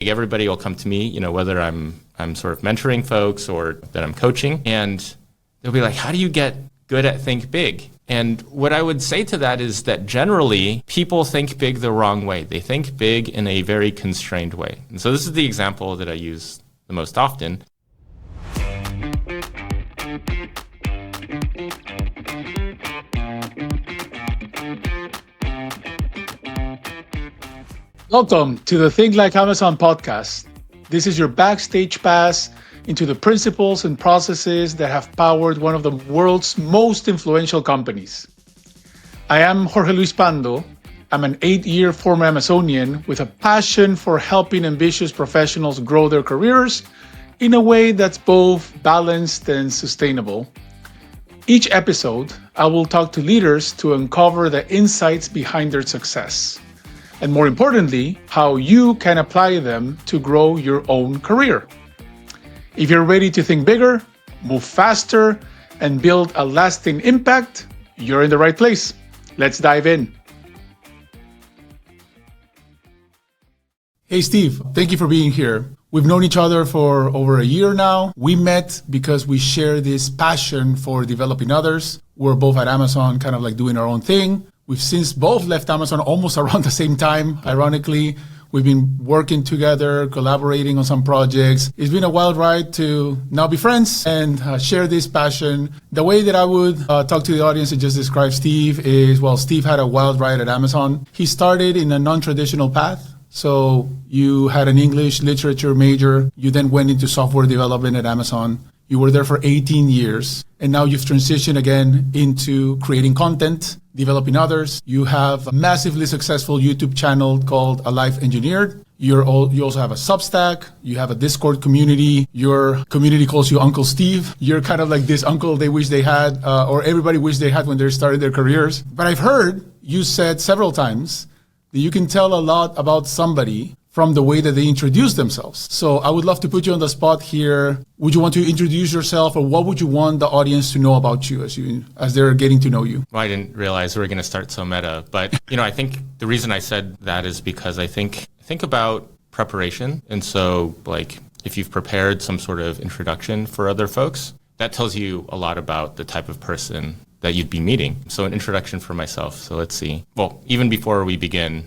Everybody will come to me, whether I'm sort of mentoring folks or that I'm coaching, and they'll be like, how do you get good at think big? And what I would say to that is that generally people think big the wrong way. They think big in a very constrained way. And so this is the example that I use the most often. Welcome to the Think Like Amazon podcast. This is your backstage pass into the principles and processes that have powered one of the world's most influential companies. I am Jorge Luis Pando. I'm an 8-year former Amazonian with a passion for helping ambitious professionals grow their careers in a way that's both balanced and sustainable. Each episode, I will talk to leaders to uncover the insights behind their success. And more importantly, how you can apply them to grow your own career. If you're ready to think bigger, move faster, and build a lasting impact, you're in the right place. Let's dive in. Hey, Steve, thank you for being here. We've known each other for over a year now. We met because we share this passion for developing others. We're both at Amazon, kind of like doing our own thing. We've since both left Amazon almost around the same time, ironically. We've been working together, collaborating on some projects. It's been a wild ride to now be friends and share this passion. The way that I would talk to the audience and just describe Steve is, well, Steve had a wild ride at Amazon. He started in a non-traditional path. So you had an English literature major. You then went into software development at Amazon. You were there for 18 years, and now you've transitioned again into creating content, developing others. You have a massively successful YouTube channel called Alive Engineered. You also have a Substack. You have a Discord community. Your community calls you Uncle Steve. You're kind of like this uncle they wish they had, or everybody wished they had when they started their careers. But I've heard you said several times that you can tell a lot about somebody from the way that they introduce themselves. So I would love to put you on the spot here. Would you want to introduce yourself, or what would you want the audience to know about you as they're getting to know you? Well, I didn't realize we were going to start so meta, but I think the reason I said that is because I think about preparation. And so like if you've prepared some sort of introduction for other folks, that tells you a lot about the type of person that you'd be meeting. So an introduction for myself. So let's see. Well, even before we begin,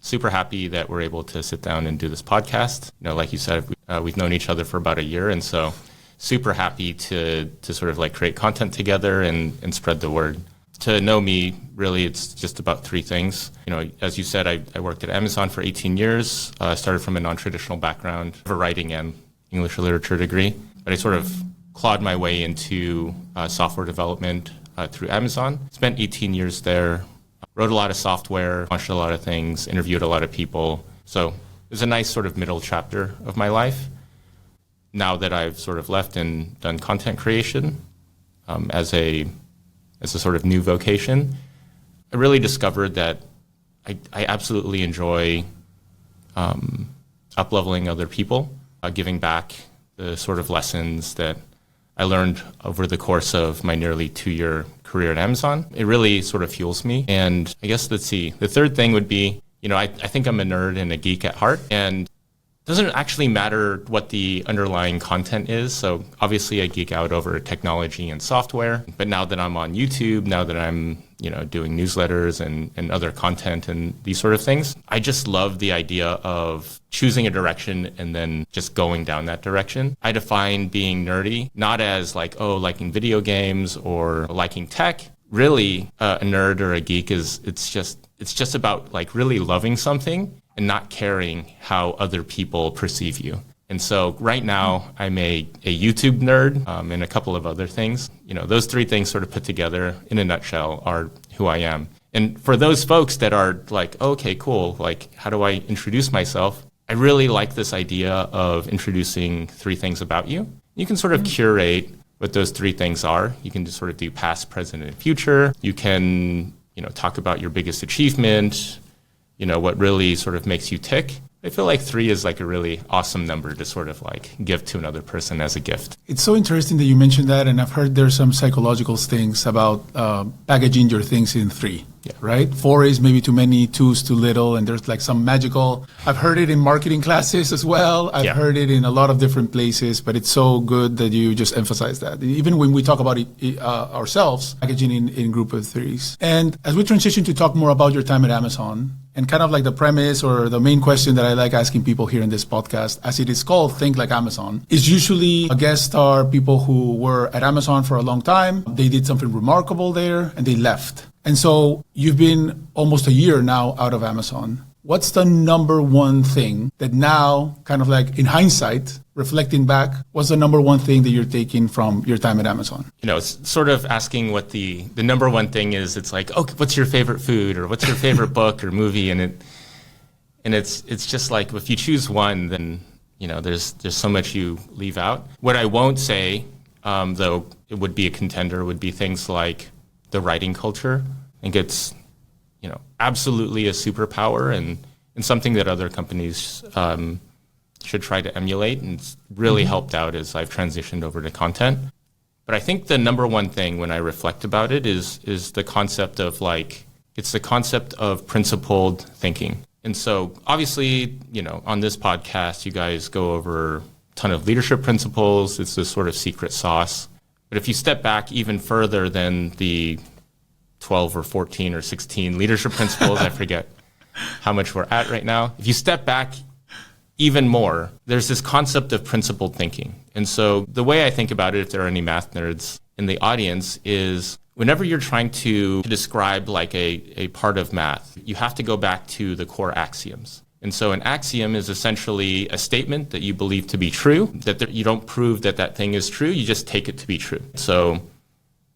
super happy that we're able to sit down and do this podcast. Like you said, we've known each other for about a year, and so super happy to sort of like create content together and spread the word. To know me, really, it's just about 3 things. As you said, I worked at Amazon for 18 years. I started from a non-traditional background, a writing and English literature degree, but I sort of clawed my way into software development through Amazon. Spent 18 years there. Wrote a lot of software, launched a lot of things, interviewed a lot of people. So it's a nice sort of middle chapter of my life. Now that I've sort of left and done content creation as a sort of new vocation, I really discovered that I absolutely enjoy up-leveling other people, giving back the sort of lessons that I learned over the course of my nearly 2-year career at Amazon. It really sort of fuels me. And I guess, let's see, the third thing would be, I think I'm a nerd and a geek at heart, and it doesn't actually matter what the underlying content is. So obviously I geek out over technology and software, but now that I'm on YouTube, now that I'm doing newsletters and other content and these sort of things, I just love the idea of choosing a direction and then just going down that direction. I define being nerdy not as like, liking video games or liking tech. Really, a nerd or a geek it's just about like really loving something and not caring how other people perceive you. And so right now I'm a YouTube nerd and a couple of other things. Those 3 things sort of put together in a nutshell are who I am. And for those folks that are like, okay, cool, like how do I introduce myself? I really like this idea of introducing 3 things about you. You can sort of curate what those 3 things are. You can just sort of do past, present, and future. You can, talk about your biggest achievement, what really sort of makes you tick. I feel like 3 is like a really awesome number to sort of like give to another person as a gift. It's so interesting that you mentioned that, and I've heard there's some psychological things about packaging your things in 3. Yeah. Right? 4 is maybe too many, 2 is too little, and there's like some magical. I've heard it in marketing classes as well. I've heard it in a lot of different places, but it's so good that you just emphasize that. Even when we talk about it ourselves, packaging in group of 3s. And as we transition to talk more about your time at Amazon, and kind of like the premise or the main question that I like asking people here in this podcast, as it is called Think Like Amazon, is usually a guest star people who were at Amazon for a long time. They did something remarkable there and they left. And so you've been almost a year now out of Amazon. What's the number one thing that now, kind of like in hindsight, reflecting back, what's the number one thing that you're taking from your time at Amazon? You know, it's sort of asking what the number one thing is. It's like, oh, what's your favorite food, or what's your favorite book or movie? And it's just like, if you choose one, then, you know, there's so much you leave out. What I won't say, though it would be a contender, would be things like the writing culture. I think it's, you know, absolutely a superpower and something that other companies should try to emulate, and it's really helped out as I've transitioned over to content. But I think the number one thing when I reflect about it is the concept of like, it's the concept of principled thinking. And so obviously, you know, on this podcast, you guys go over a ton of leadership principles. It's this sort of secret sauce. But if you step back even further than the 12 or 14 or 16 leadership principles, I forget how much we're at right now. If you step back even more, there's this concept of principled thinking. And so the way I think about it, if there are any math nerds in the audience, is whenever you're trying to describe like a part of math, you have to go back to the core axioms. And so an axiom is essentially a statement that you believe to be true, that you don't prove that that thing is true, you just take it to be true. So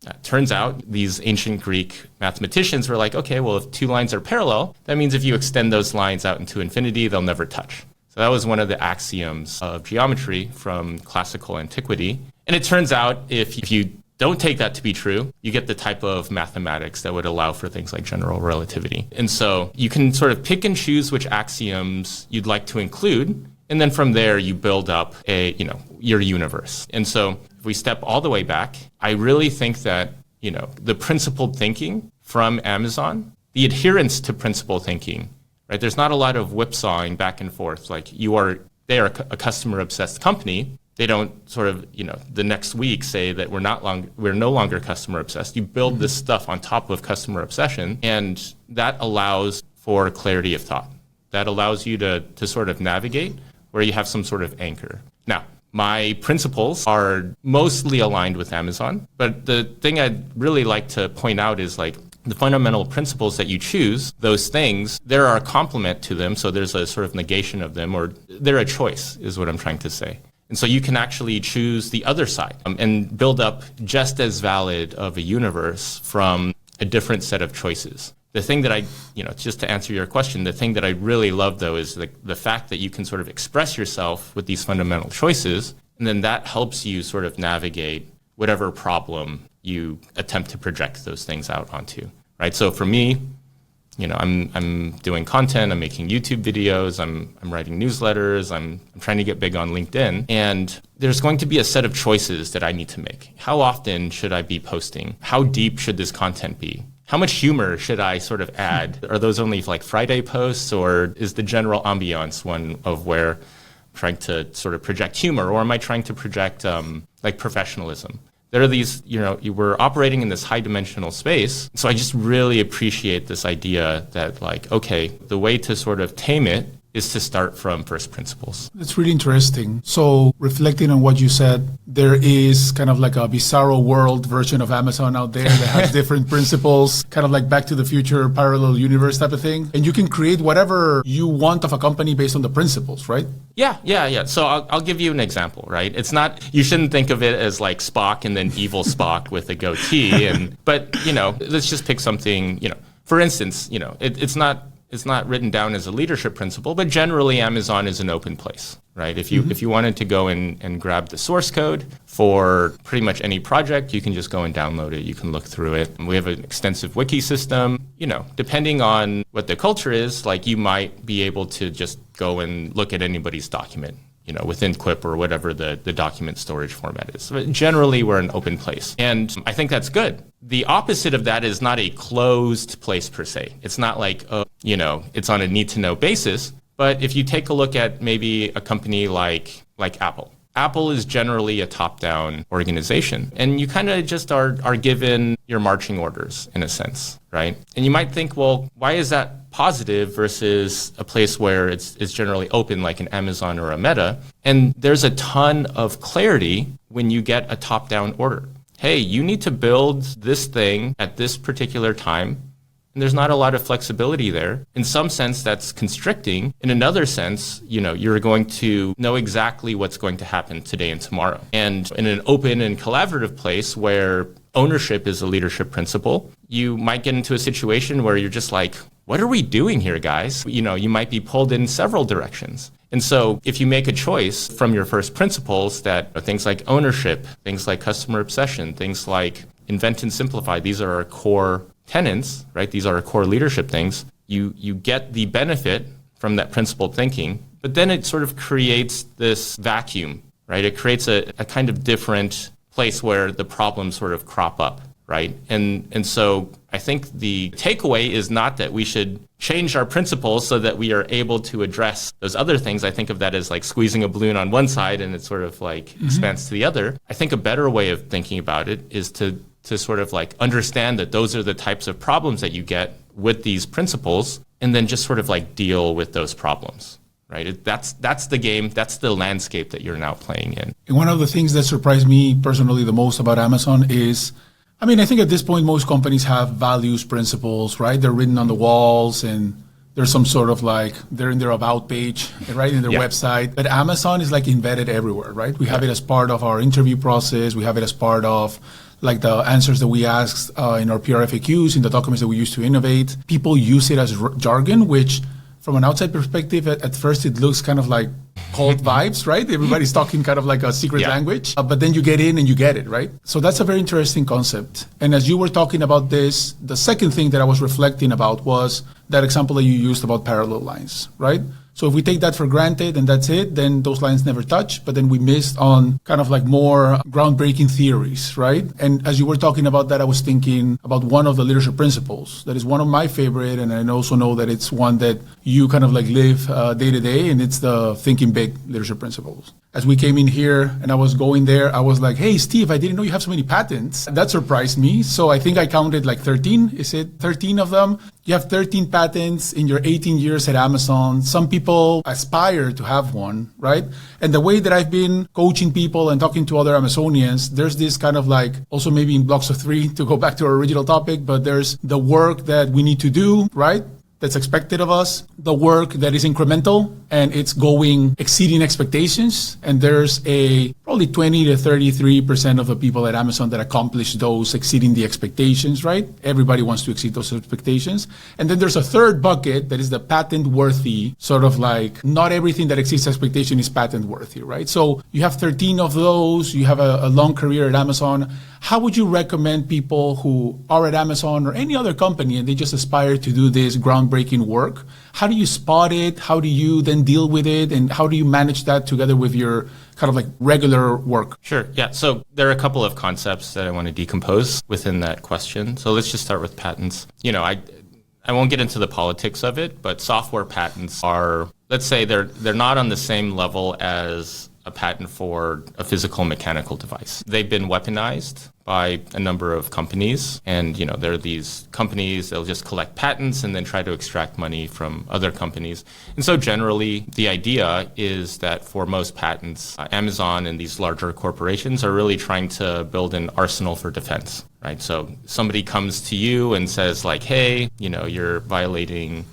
it turns out these ancient Greek mathematicians were like, okay, well, if 2 lines are parallel, that means if you extend those lines out into infinity, they'll never touch. So that was one of the axioms of geometry from classical antiquity. And it turns out if you don't take that to be true, you get the type of mathematics that would allow for things like general relativity. And so you can sort of pick and choose which axioms you'd like to include, and then from there you build up your universe. And so if we step all the way back, I really think that, you know, the principled thinking from Amazon, the adherence to principled thinking, right? There's not a lot of whipsawing back and forth. Like they are a customer obsessed company. They don't sort of, you know, the next week say that we're no longer customer obsessed. You build this stuff on top of customer obsession, and that allows for clarity of thought. That allows you to sort of navigate where you have some sort of anchor. Now, my principles are mostly aligned with Amazon, but the thing I'd really like to point out is like the fundamental principles that you choose, those things, there are a complement to them, so there's a sort of negation of them, or they're a choice, is what I'm trying to say. And so you can actually choose the other side and build up just as valid of a universe from a different set of choices. The thing that just to answer your question, the thing that I really love, though, is the fact that you can sort of express yourself with these fundamental choices, and then that helps you sort of navigate whatever problem you attempt to project those things out onto, right? So for me, you know, I'm doing content, I'm making YouTube videos, I'm writing newsletters, I'm trying to get big on LinkedIn, and there's going to be a set of choices that I need to make. How often should I be posting? How deep should this content be? How much humor should I sort of add? Are those only like Friday posts, or is the general ambiance one of where I'm trying to sort of project humor, or am I trying to project like professionalism? There are these, you know, we're operating in this high dimensional space. So I just really appreciate this idea that like, okay, the way to sort of tame it is to start from first principles. It's really interesting. So reflecting on what you said, there is kind of like a bizarro world version of Amazon out there that has different principles, kind of like Back to the Future, parallel universe type of thing. And you can create whatever you want of a company based on the principles, right? Yeah. So I'll give you an example, right? It's not, you shouldn't think of it as like Spock and then evil Spock with a goatee. But, you know, let's just pick something, you know, for instance, you know, it's not it's not written down as a leadership principle, but generally Amazon is an open place, right? If you wanted to go and grab the source code for pretty much any project, you can just go and download it. You can look through it. We have an extensive wiki system. Depending on what the culture is, like you might be able to just go and look at anybody's document, within Quip or whatever the document storage format is. But generally, we're an open place. And I think that's good. The opposite of that is not a closed place per se. It's not like, it's on a need-to-know basis. But if you take a look at maybe a company like Apple, Apple is generally a top-down organization. And you kind of just are given your marching orders in a sense, right? And you might think, well, why is that positive versus a place where it's generally open like an Amazon or a Meta? And there's a ton of clarity when you get a top-down order. Hey, you need to build this thing at this particular time. And there's not a lot of flexibility there. In some sense, that's constricting. In another sense, you're going to know exactly what's going to happen today and tomorrow. And in an open and collaborative place where ownership is a leadership principle, you might get into a situation where you're just like, what are we doing here, guys? You might be pulled in several directions. And so if you make a choice from your first principles that things like ownership, things like customer obsession, things like invent and simplify, these are our core tenets, right? These are our core leadership things. You get the benefit from that principled thinking, but then it sort of creates this vacuum, right? It creates a kind of different place where the problems sort of crop up, right? And so I think the takeaway is not that we should change our principles so that we are able to address those other things. I think of that as like squeezing a balloon on one side and it sort of like expands to the other. I think a better way of thinking about it is to sort of like understand that those are the types of problems that you get with these principles and then just sort of like deal with those problems, right? That's the game, that's the landscape that you're now playing in. And one of the things that surprised me personally the most about Amazon is, I think at this point, most companies have values, principles, right? They're written on the walls and there's some sort of like, they're in their about page, right? In their website. But Amazon is like embedded everywhere, right? We have it as part of our interview process. We have it as part of like the answers that we ask in our PR FAQs, in the documents that we use to innovate. People use it as jargon, which from an outside perspective, at first it looks kind of like cult vibes, right? Everybody's talking kind of like a secret language, but then you get in and you get it, right? So that's a very interesting concept. And as you were talking about this, the second thing that I was reflecting about was that example that you used about parallel lines, right? So if we take that for granted and that's it, then those lines never touch, but then we missed on kind of like more groundbreaking theories, right? And as you were talking about that, I was thinking about one of the leadership principles that is one of my favorite, and I also know that it's one that you kind of like live day to day, and it's the thinking big leadership principles. As we came in here and I was going there, I was like, hey, Steve, I didn't know you have so many patents. That surprised me. So I think I counted like 13. Is it 13 of them? You have 13 patents in your 18 years at Amazon. Some people aspire to have one, right? And the way that I've been coaching people and talking to other Amazonians, there's this kind of like, also maybe in blocks of 3 to go back to our original topic, but there's the work that we need to do, right? That's expected of us, the work that is incremental and it's exceeding expectations. And there's probably 20 to 33% of the people at Amazon that accomplish those exceeding the expectations, right? Everybody wants to exceed those expectations. And then there's a third bucket that is the patent worthy, sort of like not everything that exceeds expectation is patent worthy, right? So you have 13 of those, you have a long career at Amazon. How would you recommend people who are at Amazon or any other company and they just aspire to do this groundbreaking work? How do you spot it? How do you then deal with it? And how do you manage that together with your kind of like regular work? Sure. Yeah. So there are a couple of concepts that I want to decompose within that question. So let's just start with patents. I won't get into the politics of it, but software patents are, let's say they're not on the same level as a patent for a physical mechanical device. They've been weaponized by a number of companies, and there are these companies, they'll just collect patents and then try to extract money from other companies. And so generally the idea is that for most patents, Amazon and these larger corporations are really trying to build an arsenal for defense, right? So somebody comes to you and says like, hey, you're violating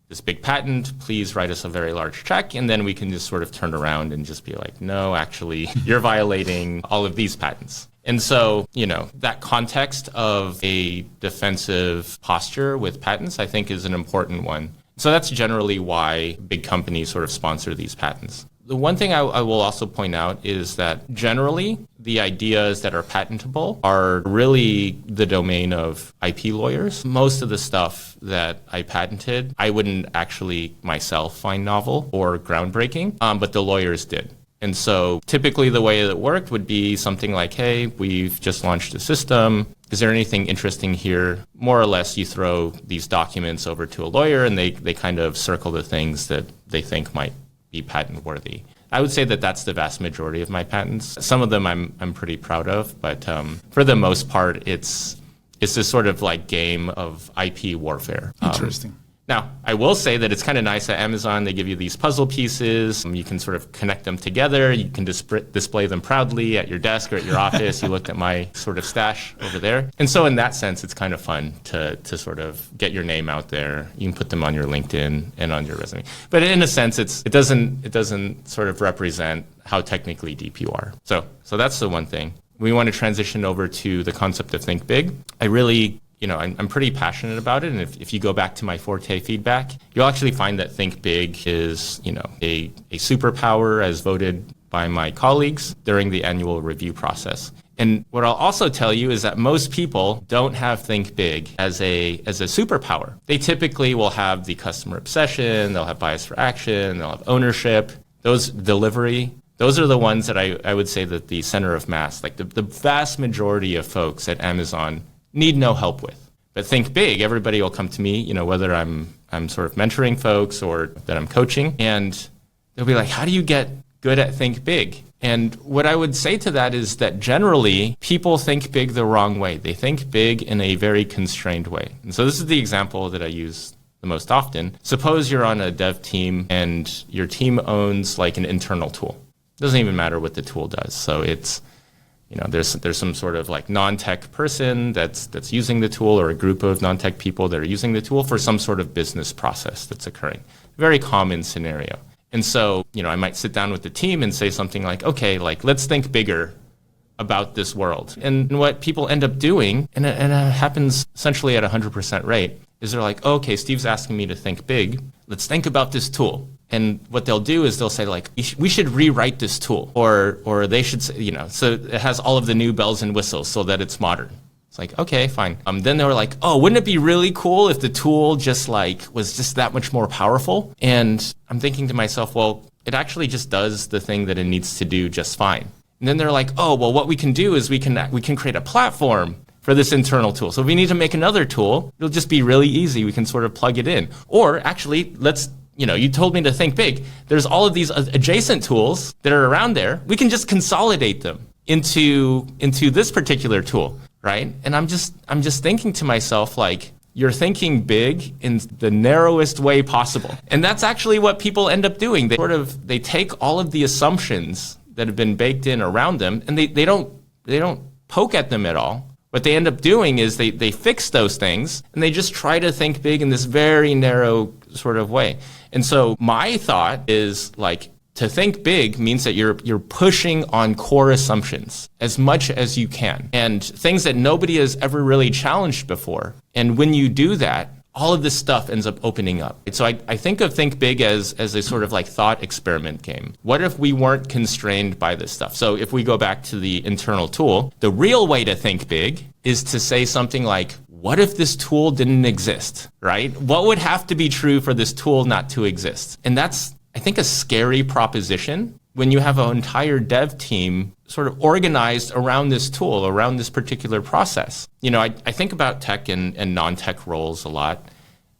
this big patent, please write us a very large check. And then we can just sort of turn around and just be like, no, actually, you're violating all of these patents. And so, that context of a defensive posture with patents, I think is an important one. So that's generally why big companies sort of sponsor these patents. The one thing I will also point out is that generally the ideas that are patentable are really the domain of IP lawyers. Most of the stuff that I patented, I wouldn't actually myself find novel or groundbreaking, but the lawyers did. And so typically the way it worked would be something like, hey, we've just launched a system. Is there anything interesting here? More or less, you throw these documents over to a lawyer and they kind of circle the things that they think might be patent worthy. I would say that that's the vast majority of my patents. Some of them I'm pretty proud of, but for the most part, it's this sort of like game of IP warfare. Interesting. Now, I will say that it's kind of nice at Amazon. They give you these puzzle pieces. You can sort of connect them together. You can display them proudly at your desk or at your office. You looked at my sort of stash over there. And so in that sense, it's kind of fun to sort of get your name out there. You can put them on your LinkedIn and on your resume. But in a sense, it doesn't sort of represent how technically deep you are. So that's the one thing. We want to transition over to the concept of think big. I'm pretty passionate about it. And if you go back to my Forte feedback, you'll actually find that think big is, a superpower as voted by my colleagues during the annual review process. And what I'll also tell you is that most people don't have think big as a superpower. They typically will have the customer obsession, they'll have bias for action, they'll have ownership, those delivery. Those are the ones that I would say that the center of mass, like the vast majority of folks at Amazon need no help with. But think big, everybody will come to me, whether I'm sort of mentoring folks or that I'm coaching, and they'll be like, how do you get good at think big? And what I would say to that is that generally people think big the wrong way. They think big in a very constrained way. And so this is the example that I use the most often. Suppose you're on a dev team and your team owns like an internal tool. It doesn't even matter what the tool does. So it's there's some sort of like non-tech person that's using the tool, or a group of non-tech people that are using the tool for some sort of business process that's occurring. Very common scenario. And so, I might sit down with the team and say something like, okay, like let's think bigger about this world. And what people end up doing, and it happens essentially at 100% rate, is they're like, okay, Steve's asking me to think big. Let's think about this tool. And what they'll do is they'll say like, we should rewrite this tool, or they should say, so it has all of the new bells and whistles so that it's modern. It's like, okay, fine. Then they were like, oh, wouldn't it be really cool if the tool just was just that much more powerful? And I'm thinking to myself, well, it actually just does the thing that it needs to do just fine. And then they're like, oh, well, what we can do is we can create a platform for this internal tool. So if we need to make another tool, it'll just be really easy. We can sort of plug it in. Or actually, you told me to think big. There's all of these adjacent tools that are around there. We can just consolidate them into this particular tool, right? And I'm just thinking to myself, like, you're thinking big in the narrowest way possible. And that's actually what people end up doing. They take all of the assumptions that have been baked in around them, and they don't poke at them at all. What they end up doing is they fix those things, and they just try to think big in this very narrow sort of way. And so my thought is like, to think big means that you're pushing on core assumptions as much as you can, and things that nobody has ever really challenged before. And when you do that, all of this stuff ends up opening up. So I think of think big as a sort of like thought experiment game. What if we weren't constrained by this stuff? So if we go back to the internal tool, the real way to think big is to say something like, what if this tool didn't exist, right? What would have to be true for this tool not to exist? And that's, I think, a scary proposition when you have an entire dev team sort of organized around this tool, around this particular process. I think about tech and non-tech roles a lot.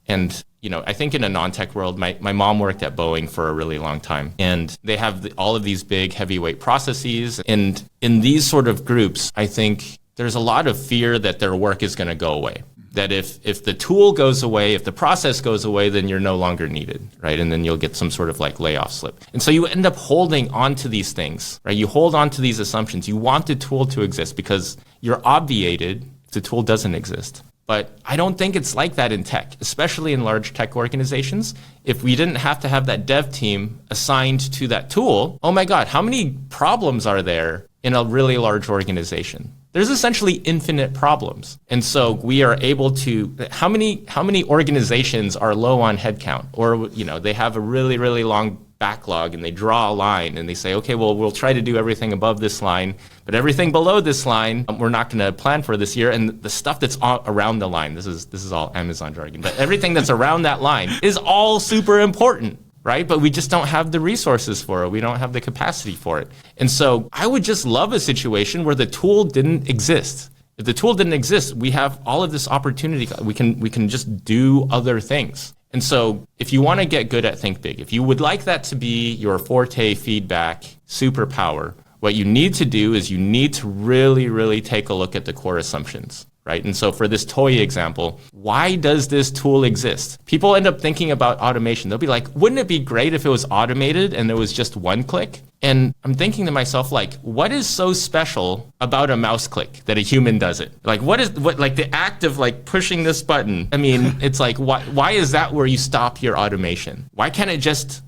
And, I think in a non-tech world, my mom worked at Boeing for a really long time. And they have all of these big heavyweight processes. And in these sort of groups, I think there's a lot of fear that their work is going to go away. That if the tool goes away, if the process goes away, then you're no longer needed, right? And then you'll get some sort of like layoff slip. And so you end up holding on to these things, right? You hold on to these assumptions. You want the tool to exist because you're obviated if the tool doesn't exist. But I don't think it's like that in tech, especially in large tech organizations. If we didn't have to have that dev team assigned to that tool, oh my God, how many problems are there in a really large organization? there's essentially infinite problems. And so we are able to, how many organizations are low on headcount, or, they have a really, really long backlog and they draw a line and they say, okay, well, we'll try to do everything above this line, but everything below this line, we're not going to plan for this year. And the stuff that's around the line, this is all Amazon jargon, but everything that's around that line is all super important, right? But we just don't have the resources for it. We don't have the capacity for it. And so I would just love a situation where the tool didn't exist. If the tool didn't exist, we have all of this opportunity. We can just do other things. And so if you want to get good at Think Big, if you would like that to be your forte feedback superpower, what you need to do is you need to really, really take a look at the core assumptions, right? And so for this toy example, why does this tool exist? People end up thinking about automation. They'll be like, wouldn't it be great if it was automated and there was just one click? And I'm thinking to myself, like, what is so special about a mouse click that a human does it? Like, what the act of like pushing this button? I mean, it's like, why is that where you stop your automation? Why can't it just,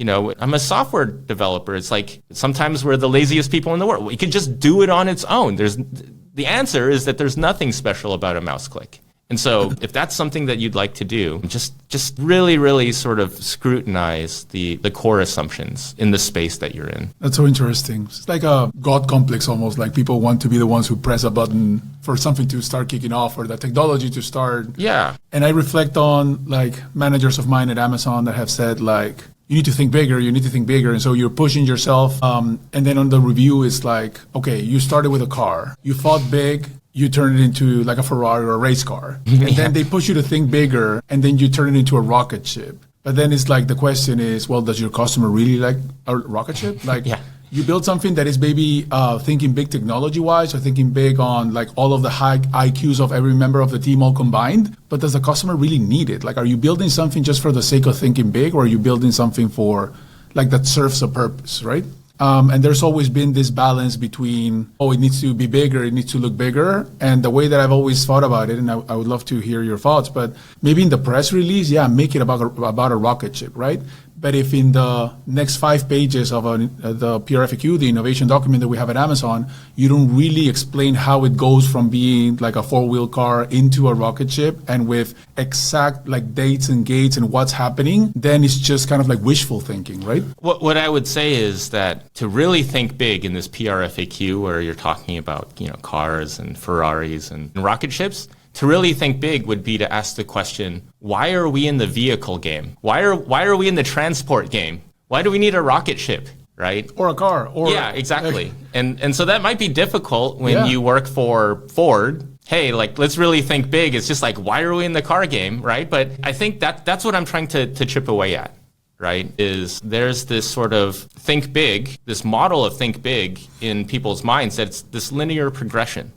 I'm a software developer. It's like, sometimes we're the laziest people in the world. We could just do it on its own. The answer is that there's nothing special about a mouse click. And so if that's something that you'd like to do, just really, really sort of scrutinize the core assumptions in the space that you're in. That's so interesting. It's like a God complex almost, like people want to be the ones who press a button for something to start kicking off or the technology to start. Yeah. And I reflect on like managers of mine at Amazon that have said like, you need to think bigger, you need to think bigger. And so you're pushing yourself. And then on the review, it's like, okay, you started with a car. You thought big. You turn it into like a Ferrari or a race car. And then they push you to think bigger. And then you turn it into a rocket ship. But then it's like the question is, well, does your customer really like a rocket ship? Like you build something that is maybe thinking big technology-wise or thinking big on like all of the high IQs of every member of the team all combined. But does the customer really need it? Like, are you building something just for the sake of thinking big, or are you building something for like that serves a purpose, right? And there's always been this balance between, it needs to be bigger, it needs to look bigger. And the way that I've always thought about it, and I would love to hear your thoughts, but maybe in the press release, make it about a rocket ship, right? But if in the next 5 pages of the PRFAQ, the innovation document that we have at Amazon, you don't really explain how it goes from being like a 4-wheel car into a rocket ship and with exact like dates and gates and what's happening, then it's just kind of like wishful thinking, right? What I would say is that to really think big in this PRFAQ, where you're talking about cars and Ferraris and rocket ships, to really think big would be to ask the question, why are we in the vehicle game? Why are we in the transport game? Why do we need a rocket ship, right? Or a car. Yeah, exactly. And so that might be difficult when you work for Ford. Hey, like, let's really think big. It's just like, why are we in the car game, right? But I think that's what I'm trying to chip away at, right? Is there's this sort of think big, this model of think big in people's minds that it's this linear progression,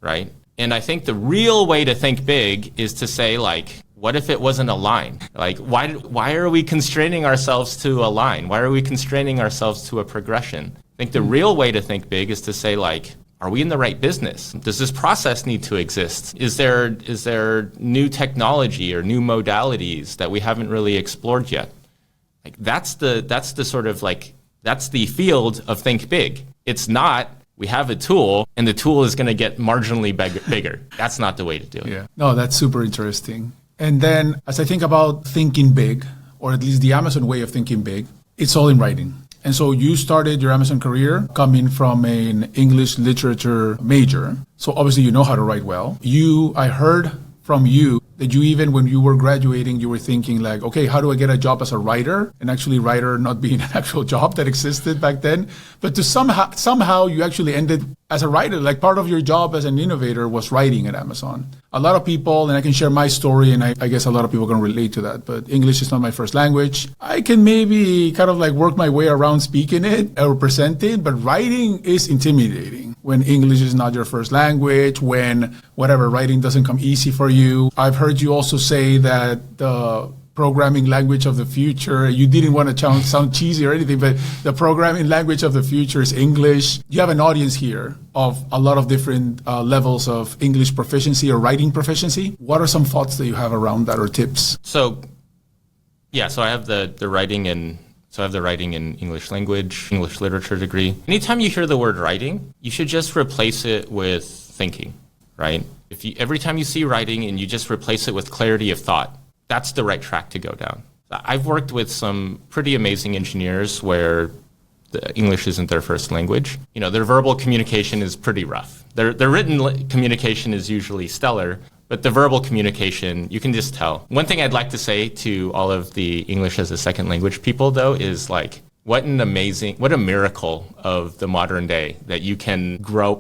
right? And I think the real way to think big is to say, like, what if it wasn't a line? Like, why are we constraining ourselves to a line? Why are we constraining ourselves to a progression? I think the real way to think big is to say, like, are we in the right business? Does this process need to exist? Is there new technology or new modalities that we haven't really explored yet? Like, that's the sort of like, that's the field of think big. It's not, we have a tool, and the tool is going to get marginally bigger. That's not the way to do it. Yeah. No, that's super interesting. And then as I think about thinking big, or at least the Amazon way of thinking big, it's all in writing. And so you started your Amazon career coming from an English literature major. So obviously you know how to write well. I heard from you that you, even when you were graduating, you were thinking like, okay, how do I get a job as a writer? And actually writer not being an actual job that existed back then. But to somehow you actually ended as a writer. Like part of your job as an innovator was writing at Amazon. A lot of people, and I can share my story, and I guess a lot of people can relate to that, but English is not my first language. I can maybe kind of like work my way around speaking it or present it, but writing is intimidating when English is not your first language, when whatever, writing doesn't come easy for you. I've heard you also say that the programming language of the future, you didn't want to sound cheesy or anything, but the programming language of the future is English. You have an audience here of a lot of different levels of English proficiency or writing proficiency. What are some thoughts that you have around that or tips? So I have the writing and So I have the writing in English language, English literature degree. Anytime you hear the word writing, you should just replace it with thinking, right? Every time you see writing and you just replace it with clarity of thought, that's the right track to go down. I've worked with some pretty amazing engineers where the English isn't their first language. Their verbal communication is pretty rough. Their written communication is usually stellar, but the verbal communication, you can just tell. One thing I'd like to say to all of the English as a second language people, though, is like, what a miracle of the modern day that you can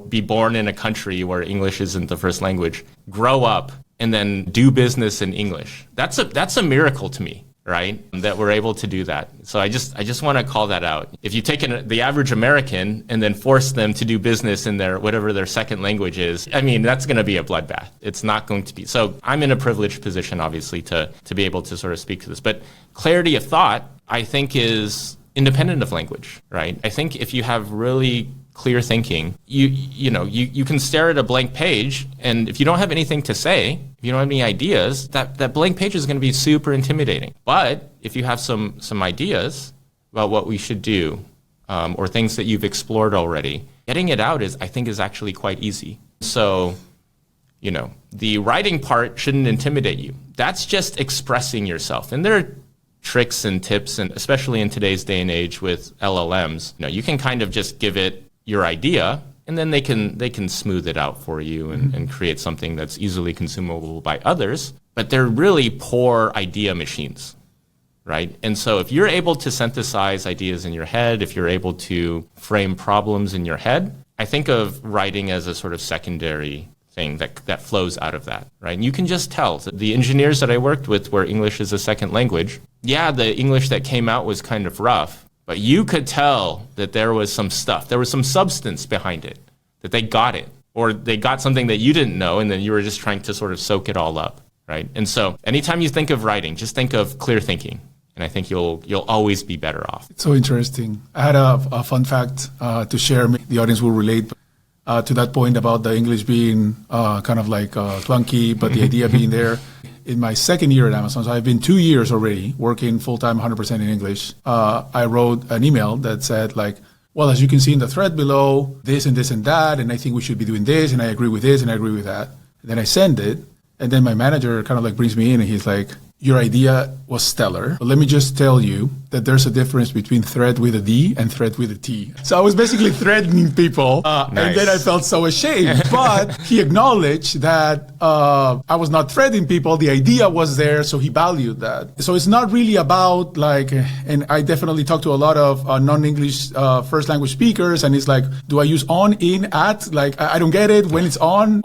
be born in a country where English isn't the first language, grow up, and then do business in English. That's a miracle to me, right? That we're able to do that. So I just want to call that out. If you take the average American and then force them to do business in whatever their second language is, that's going to be a bloodbath. It's not going to be. So I'm in a privileged position, obviously, to be able to sort of speak to this. But clarity of thought, I think, is independent of language, right? I think if you have really clear thinking, you can stare at a blank page, and if you don't have anything to say, if you don't have any ideas, that blank page is going to be super intimidating. But if you have some ideas about what we should do, or things that you've explored already, getting it out is actually quite easy. So, the writing part shouldn't intimidate you. That's just expressing yourself. And there are tricks and tips, and especially in today's day and age with LLMs, you can kind of just give it your idea, and then they can smooth it out for you and create something that's easily consumable by others. But they're really poor idea machines, right? And so if you're able to synthesize ideas in your head, if you're able to frame problems in your head, I think of writing as a sort of secondary thing that flows out of that, right? And you can just tell. The engineers that I worked with where English is a second language, yeah, the English that came out was kind of rough, but you could tell that there was some stuff, there was some substance behind it, that they got it, or they got something that you didn't know, and then you were just trying to sort of soak it all up, right? And so anytime you think of writing, just think of clear thinking, and I think you'll always be better off. It's so interesting. I had a fun fact to share. The audience will relate to that point about the English being kind of like clunky, but the idea being there. In my second year at Amazon, so I've been 2 years already working full-time 100% in English, I wrote an email that said like, well, as you can see in the thread below, this and this and that, and I think we should be doing this, and I agree with this, and I agree with that. And then I send it, and then my manager kind of like brings me in, and he's like, your idea was stellar, but let me just tell you that there's a difference between thread with a D and thread with a T. So I was basically threatening people, Nice. And then I felt so ashamed. But he acknowledged that I was not threatening people. The idea was there, so he valued that. So it's not really about like, and I definitely talk to a lot of non-English first language speakers, and it's like, do I use on, in, at? Like, I don't get it when it's on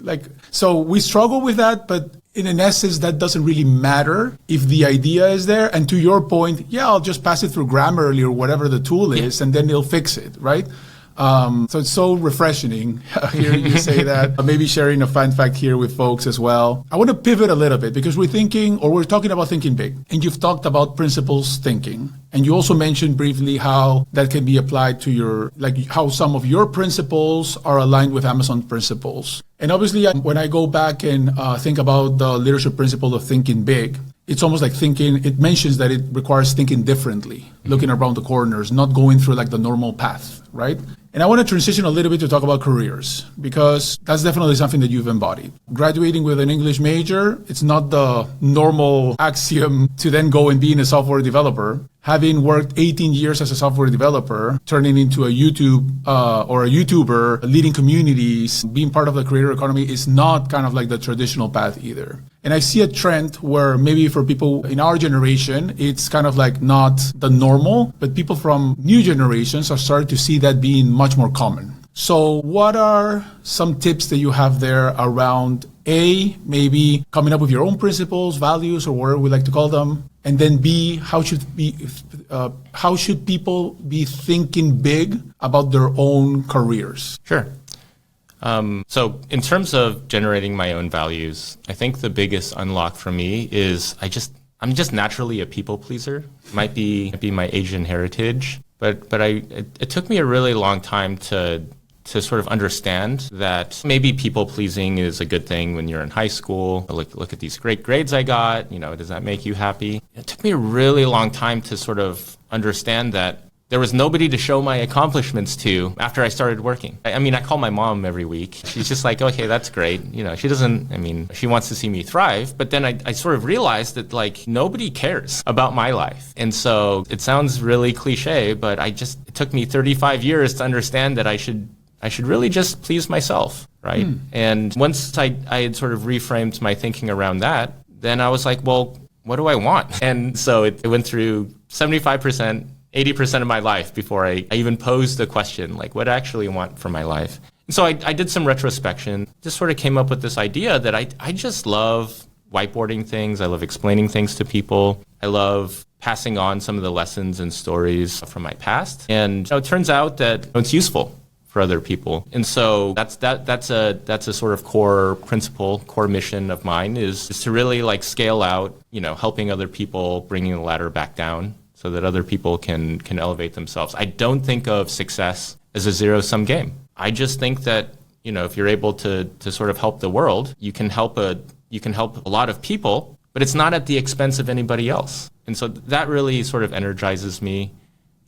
like, so we struggle with that, but in an essence, that doesn't really matter if the idea is there. And to your point, yeah, I'll just pass it through Grammarly or whatever the tool is, and then it'll fix it, right? So it's so refreshing hearing you say that. Maybe sharing a fun fact here with folks as well. I want to pivot a little bit because we're talking about thinking big. And you've talked about principles thinking. And you also mentioned briefly how that can be applied to how some of your principles are aligned with Amazon principles. And obviously, when I go back and think about the leadership principle of thinking big, it's almost like it mentions that it requires thinking differently, looking around the corners, not going through like the normal path, right? And I want to transition a little bit to talk about careers, because that's definitely something that you've embodied. Graduating with an English major, it's not the normal axiom to then go and being a software developer. Having worked 18 years as a software developer, turning into a YouTuber, leading communities, being part of the creator economy is not kind of like the traditional path either. And I see a trend where maybe for people in our generation, it's kind of like not the normal, but people from new generations are starting to see that being much more common. So what are some tips that you have there around A, maybe coming up with your own principles, values, or whatever we like to call them? And then B, how should people be thinking big about their own careers? Sure. So in terms of generating my own values, I think the biggest unlock for me is I'm just naturally a people pleaser. Might be my Asian heritage, but it took me a really long time to sort of understand that maybe people pleasing is a good thing when you're in high school. Look at these great grades I got. Does that make you happy? It took me a really long time to sort of understand that there was nobody to show my accomplishments to after I started working. I mean, I call my mom every week. She's just like, okay, that's great. She wants to see me thrive. But then I sort of realized that like nobody cares about my life. And so it sounds really cliche, but it took me 35 years to understand that I should really just please myself, right? And once I had sort of reframed my thinking around that, then I was like, well, what do I want? And so it went through 75%, 80% of my life before I even posed the question, like, what I actually want for my life. And so I did some retrospection, just sort of came up with this idea that I just love whiteboarding things. I love explaining things to people. I love passing on some of the lessons and stories from my past. And it turns out that it's useful for other people. And so that's a sort of core principle, core mission of mine is to really like scale out, helping other people, bringing the ladder back down, so that other people can elevate themselves. I don't think of success as a zero-sum game. I just think that, if you're able to sort of help the world, you can help a lot of people, but it's not at the expense of anybody else. And so that really sort of energizes me.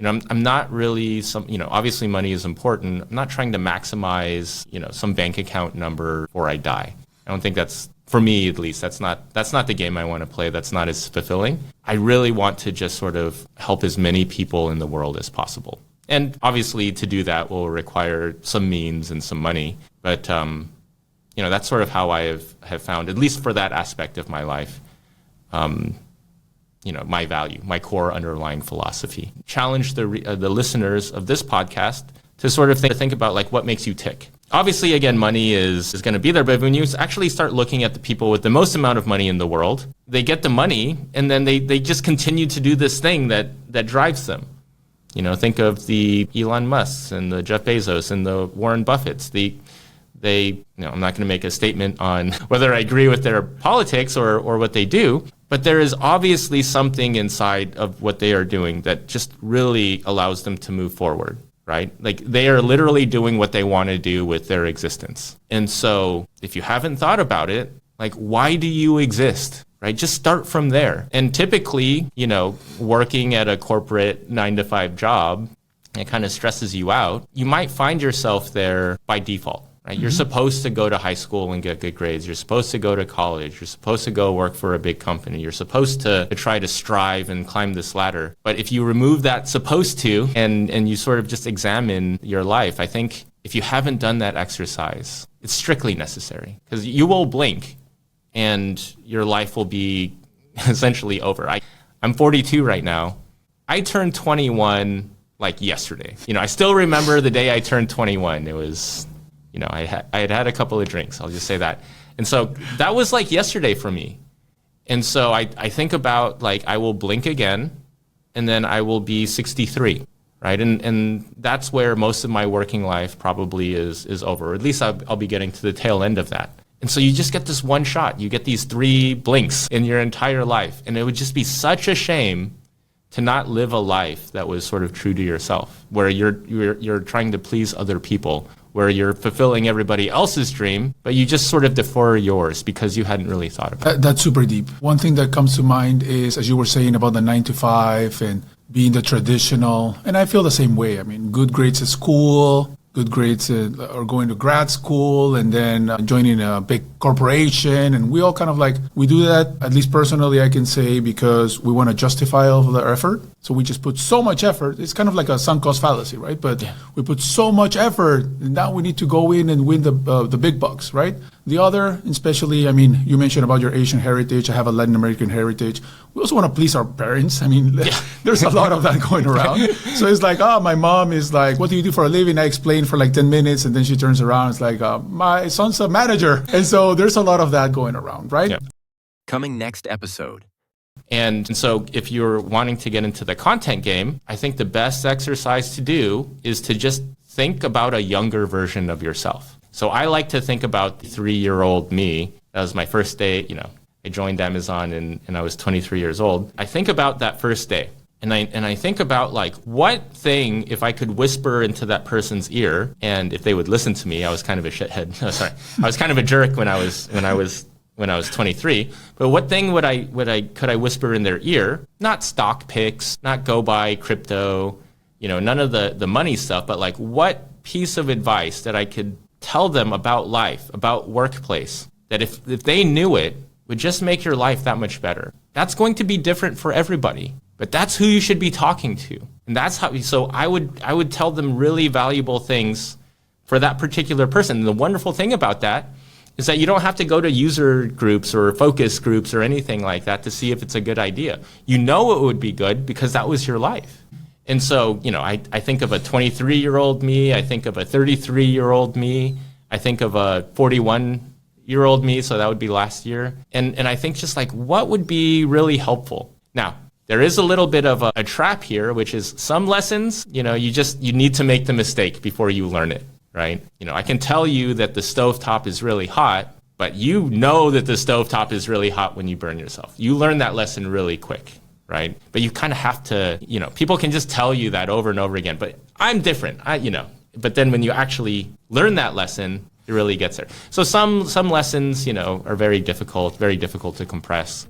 I'm not really obviously money is important. I'm not trying to maximize, some bank account number before I die. I don't think that's, for me at least, that's not the game I want to play. That's not as fulfilling. I really want to just sort of help as many people in the world as possible. And obviously to do that will require some means and some money. But, that's sort of how I have found, at least for that aspect of my life, my value, my core underlying philosophy. Challenge the listeners of this podcast to sort of think about like what makes you tick. Obviously, again, money is going to be there, but when you actually start looking at the people with the most amount of money in the world, they get the money and then they just continue to do this thing that drives them. Think of the Elon Musks and the Jeff Bezos and the Warren Buffetts. I'm not going to make a statement on whether I agree with their politics or what they do, but there is obviously something inside of what they are doing that just really allows them to move forward, right? Like they are literally doing what they want to do with their existence. And so if you haven't thought about it, like why do you exist, right? Just start from there. And typically, working at a corporate 9-to-5 job, it kind of stresses you out. You might find yourself there by default. Right? You're supposed to go to high school and get good grades. You're supposed to go to college. You're supposed to go work for a big company. You're supposed to try to strive and climb this ladder. But if you remove that supposed to and you sort of just examine your life, I think if you haven't done that exercise, it's strictly necessary because you will blink and your life will be essentially over. I'm 42 right now. I turned 21 like yesterday. I still remember the day I turned 21. It was... I had a couple of drinks, I'll just say that. And so that was like yesterday for me. And so I think about like I will blink again and then I will be 63, right? And that's where most of my working life probably is over. Or at least I'll be getting to the tail end of that. And so you just get this one shot. You get these 3 blinks in your entire life. And it would just be such a shame to not live a life that was sort of true to yourself, where you're trying to please other people, where you're fulfilling everybody else's dream, but you just sort of defer yours because you hadn't really thought about it. That's super deep. One thing that comes to mind is, as you were saying about the 9-to-5 and being the traditional, and I feel the same way. I mean, good grades at school, good grades or going to grad school, and then joining a big corporation. And we all kind of we do that, at least personally, I can say, because we want to justify all of the effort. So we just put so much effort. It's kind of like a sunk cost fallacy, right? But we put so much effort, and now we need to go in and win the big bucks, right? The other, especially, you mentioned about your Asian heritage. I have a Latin American heritage. We also want to please our parents. There's a lot of that going around. So it's like, my mom is like, what do you do for a living? I explain for 10 minutes, and then she turns around. It's like, my son's a manager. And so there's a lot of that going around, right? Yeah. Coming next episode. And so if you're wanting to get into the content game, I think the best exercise to do is to just think about a younger version of yourself. So I like to think about the 3-year-old me. That was my first day, I joined Amazon and I was 23 years old. I think about that first day. And I think about what thing, if I could whisper into that person's ear, and if they would listen to me, I was kind of a shithead. No, sorry. I was kind of a jerk when I was when I was 23. But what thing could I whisper in their ear? Not stock picks, not go buy crypto, none of the money stuff, but like what piece of advice that I could tell them about life, about workplace, that if they knew it, would just make your life that much better. That's going to be different for everybody, but that's who you should be talking to. And that's how, so I would tell them really valuable things for that particular person. And the wonderful thing about that is that you don't have to go to user groups or focus groups or anything like that to see if it's a good idea. You know it would be good because that was your life. And so, I think of a 23-year-old me, I think of a 33-year-old me, I think of a 41-year-old me, so that would be last year. And I think just like what would be really helpful. Now, there is a little bit of a trap here, which is some lessons, you need to make the mistake before you learn it, right? I can tell you that the stovetop is really hot, but you know that the stovetop is really hot when you burn yourself. You learn that lesson really quick, right? But you kind of have to, people can just tell you that over and over again, but I'm different, but then when you actually learn that lesson, it really gets there. So some lessons, are very difficult to compress.